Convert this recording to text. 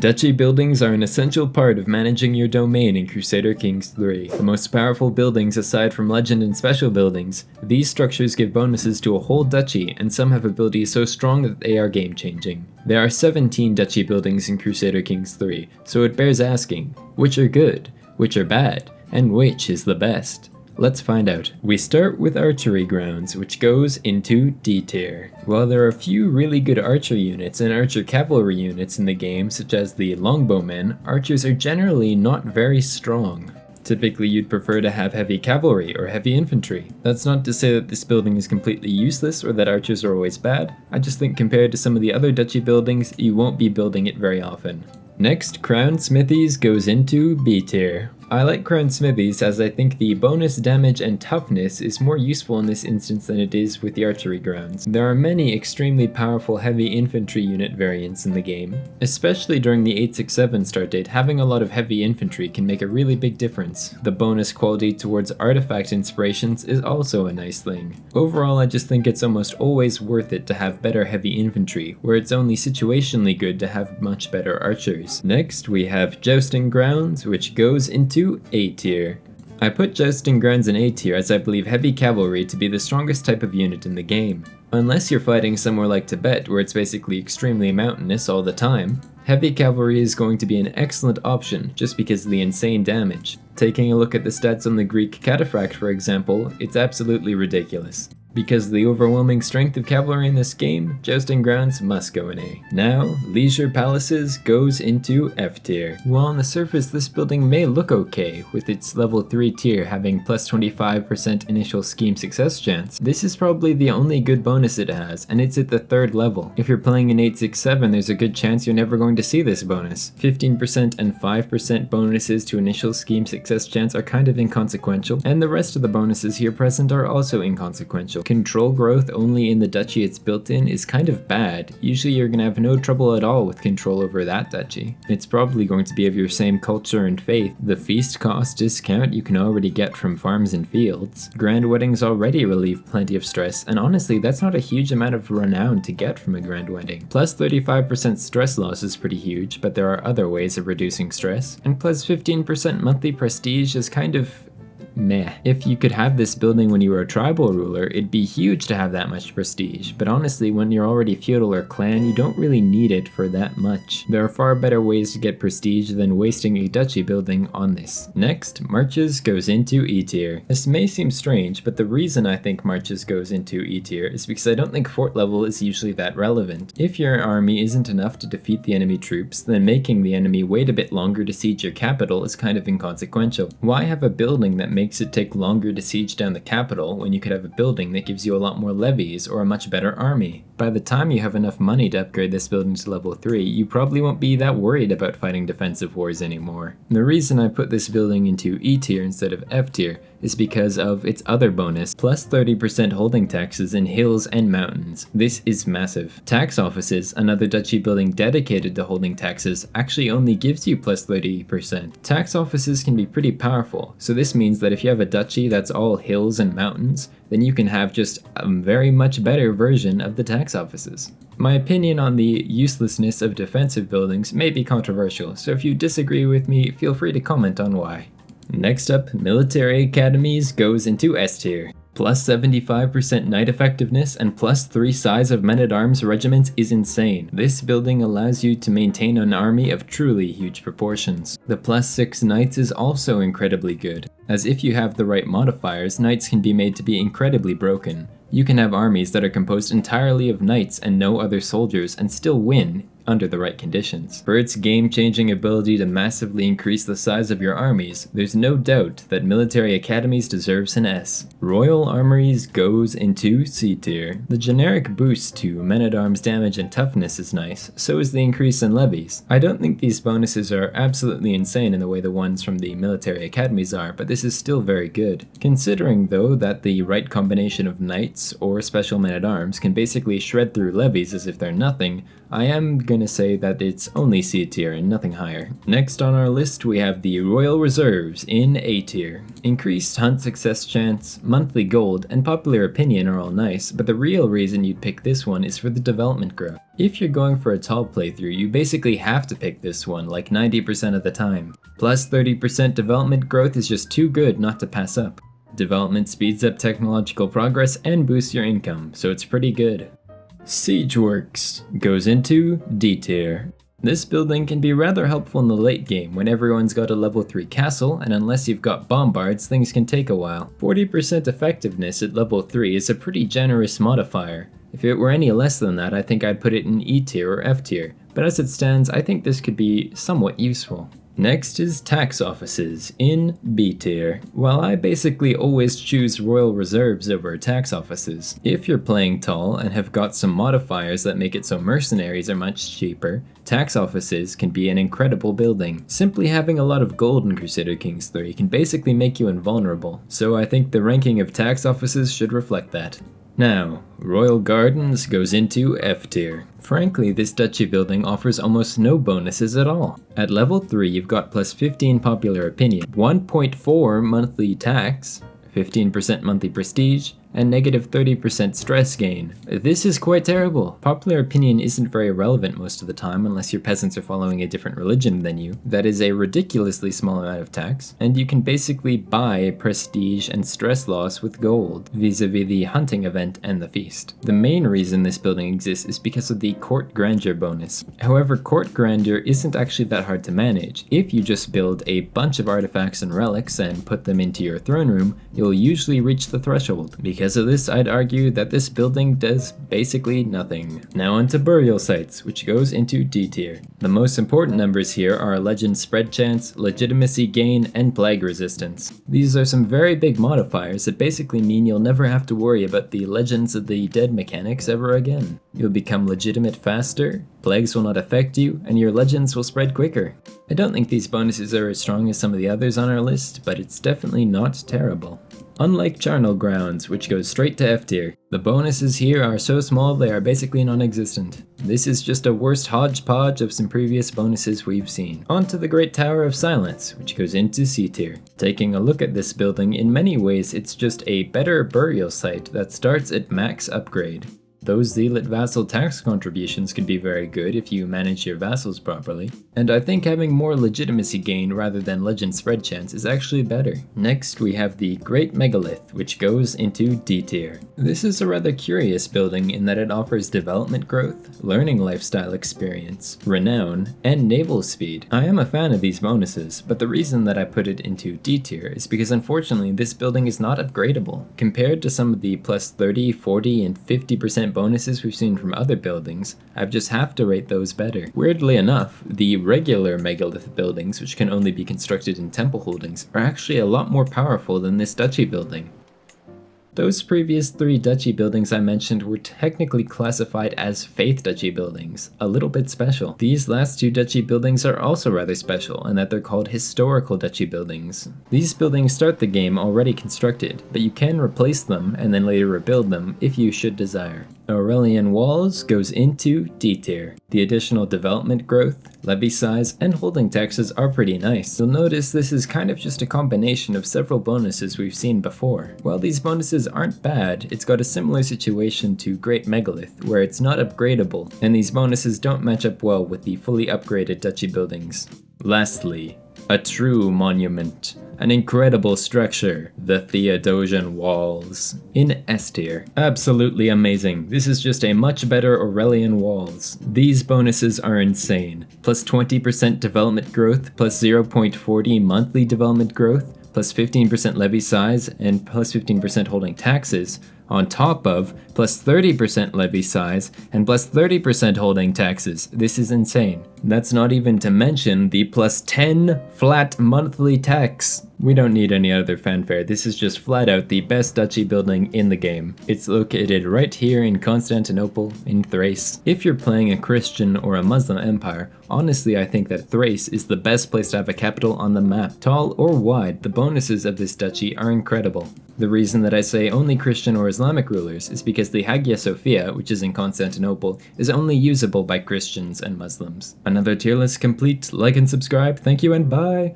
Duchy buildings are an essential part of managing your domain in Crusader Kings 3. The most powerful buildings aside from legend and special buildings, these structures give bonuses to a whole duchy, and some have abilities so strong that they are game changing. There are 17 duchy buildings in Crusader Kings 3, so it bears asking, which are good, which are bad, and which is the best? Let's find out. We start with archery grounds, which goes into D tier. While there are a few really good archer units and archer cavalry units in the game, such as the longbowmen, archers are generally not very strong. Typically you'd prefer to have heavy cavalry or heavy infantry. That's not to say that this building is completely useless or that archers are always bad, I just think compared to some of the other duchy buildings, you won't be building it very often. Next, Crown Smithies goes into B tier. I like Crown Smithies as I think the bonus damage and toughness is more useful in this instance than it is with the archery grounds. There are many extremely powerful heavy infantry unit variants in the game. Especially during the 867 start date, having a lot of heavy infantry can make a really big difference. The bonus quality towards artifact inspirations is also a nice thing. Overall, I just think it's almost always worth it to have better heavy infantry, where it's only situationally good to have much better archers. Next, we have Jousting Grounds, which goes into A tier. I put Jousting Grounds in A tier as I believe heavy cavalry to be the strongest type of unit in the game. Unless you're fighting somewhere like Tibet where it's basically extremely mountainous all the time, heavy cavalry is going to be an excellent option just because of the insane damage. Taking a look at the stats on the Greek cataphract for example, it's absolutely ridiculous. Because of the overwhelming strength of cavalry in this game, Jousting Grounds must go in A. Now, Leisure Palaces goes into F tier. While on the surface this building may look okay, with its level 3 tier having plus 25% initial scheme success chance, this is probably the only good bonus it has, and it's at the 3rd level. If you're playing in 867, there's a good chance you're never going to see this bonus. 15% and 5% bonuses to initial scheme success chance are kind of inconsequential, and the rest of the bonuses here present are also inconsequential. Control growth only in the duchy it's built in is kind of bad. Usually you're gonna have no trouble at all with control over that duchy. It's probably going to be of your same culture and faith. The feast cost discount you can already get from farms and fields. Grand weddings already relieve plenty of stress, and honestly that's not a huge amount of renown to get from a grand wedding. Plus 35% stress loss is pretty huge, but there are other ways of reducing stress. And plus 15% monthly prestige is kind of meh. If you could have this building when you were a tribal ruler, it'd be huge to have that much prestige, but honestly when you're already feudal or clan, you don't really need it for that much. There are far better ways to get prestige than wasting a duchy building on this. Next, Marches goes into E tier. This may seem strange, but the reason I think Marches goes into E tier is because I don't think fort level is usually that relevant. If your army isn't enough to defeat the enemy troops, then making the enemy wait a bit longer to siege your capital is kind of inconsequential. Why have a building that makes it take longer to siege down the capital when you could have a building that gives you a lot more levies or a much better army? By the time you have enough money to upgrade this building to level 3, you probably won't be that worried about fighting defensive wars anymore. The reason I put this building into E tier instead of F tier is because of its other bonus, plus 30% holding taxes in hills and mountains. This is massive. Tax offices, another duchy building dedicated to holding taxes, actually only gives you plus 30%. Tax offices can be pretty powerful, so this means that if you have a duchy that's all hills and mountains, then you can have just a very much better version of the tax offices. My opinion on the uselessness of defensive buildings may be controversial, so if you disagree with me, feel free to comment on why. Next up, Military Academies goes into S tier. Plus 75% knight effectiveness and plus 3 size of men-at-arms regiments is insane. This building allows you to maintain an army of truly huge proportions. The plus 6 knights is also incredibly good, as if you have the right modifiers, knights can be made to be incredibly broken. You can have armies that are composed entirely of knights and no other soldiers and still win under the right conditions. For its game-changing ability to massively increase the size of your armies, there's no doubt that Military Academies deserves an S. Royal Armories goes into C tier. The generic boost to men-at-arms damage and toughness is nice, so is the increase in levies. I don't think these bonuses are absolutely insane in the way the ones from the Military Academies are, but this is still very good. Considering though that the right combination of knights or special men-at-arms can basically shred through levies as if they're nothing, I am going gonna say that it's only C tier and nothing higher. Next on our list we have the Royal Reserves in A tier. Increased hunt success chance, monthly gold, and popular opinion are all nice, but the real reason you'd pick this one is for the development growth. If you're going for a tall playthrough, you basically have to pick this one like 90% of the time. Plus 30% development growth is just too good not to pass up. Development speeds up technological progress and boosts your income, so it's pretty good. Siege Works goes into D tier. This building can be rather helpful in the late game when everyone's got a level 3 castle, and unless you've got bombards, things can take a while. 40% effectiveness at level 3 is a pretty generous modifier. If it were any less than that, I think I'd put it in E tier or F tier, but as it stands, I think this could be somewhat useful. Next is tax offices in B tier. While I basically always choose royal reserves over tax offices, if you're playing tall and have got some modifiers that make it so mercenaries are much cheaper, tax offices can be an incredible building. Simply having a lot of gold in Crusader Kings 3 can basically make you invulnerable, so I think the ranking of tax offices should reflect that. Now, Royal Gardens goes into F tier. Frankly, this duchy building offers almost no bonuses at all. At level 3 you've got plus 15 popular opinion, 1.4 monthly tax, 15% monthly prestige, and negative 30% stress gain. This is quite terrible. Popular opinion isn't very relevant most of the time unless your peasants are following a different religion than you. That is a ridiculously small amount of tax, and you can basically buy prestige and stress loss with gold, vis-a-vis the hunting event and the feast. The main reason this building exists is because of the court grandeur bonus. However, court grandeur isn't actually that hard to manage. If you just build a bunch of artifacts and relics and put them into your throne room, you'll usually reach the threshold. Because of this, I'd argue that this building does basically nothing. Now onto burial sites, which goes into D tier. The most important numbers here are legend spread chance, legitimacy gain, and plague resistance. These are some very big modifiers that basically mean you'll never have to worry about the Legends of the Dead mechanics ever again. You'll become legitimate faster, plagues will not affect you, and your legends will spread quicker. I don't think these bonuses are as strong as some of the others on our list, but it's definitely not terrible. Unlike Charnel Grounds, which goes straight to F tier, the bonuses here are so small they are basically non-existent. This is just a worse hodgepodge of some previous bonuses we've seen. On to the Great Tower of Silence, which goes into C tier. Taking a look at this building, in many ways it's just a better burial site that starts at max upgrade. Those zealot vassal tax contributions can be very good if you manage your vassals properly, and I think having more legitimacy gain rather than legend spread chance is actually better. Next we have the Great Megalith, which goes into D tier. This is a rather curious building in that it offers development growth, learning lifestyle experience, renown, and naval speed. I am a fan of these bonuses, but the reason that I put it into D tier is because unfortunately this building is not upgradable. Compared to some of the plus 30, 40, and 50% bonuses we've seen from other buildings, I've just have to rate those better. Weirdly enough, the regular megalith buildings, which can only be constructed in temple holdings, are actually a lot more powerful than this duchy building. Those previous 3 duchy buildings I mentioned were technically classified as faith duchy buildings, a little bit special. These last 2 duchy buildings are also rather special in that they're called historical duchy buildings. These buildings start the game already constructed, but you can replace them and then later rebuild them if you should desire. Aurelian Walls goes into D tier. The additional development growth, levy size, and holding taxes are pretty nice. You'll notice this is kind of just a combination of several bonuses we've seen before. While these bonuses aren't bad, it's got a similar situation to Great Megalith, where it's not upgradable, and these bonuses don't match up well with the fully upgraded duchy buildings. Lastly, a true monument. An incredible structure, the Theodosian Walls, in S tier. Absolutely amazing. This is just a much better Aurelian Walls. These bonuses are insane. Plus 20% development growth, plus 0.40 monthly development growth, plus 15% levy size, and plus 15% holding taxes, on top of plus 30% levy size and plus 30% holding taxes. This is insane. That's not even to mention the plus 10 flat monthly tax. We don't need any other fanfare. This is just flat out the best duchy building in the game. It's located right here in Constantinople, in Thrace. If you're playing a Christian or a Muslim empire, honestly I think that Thrace is the best place to have a capital on the map. Tall or wide, the bonuses of this duchy are incredible. The reason that I say only Christian or Islamic rulers is because the Hagia Sophia, which is in Constantinople, is only usable by Christians and Muslims. Another tier list complete. Like and subscribe. Thank you and bye!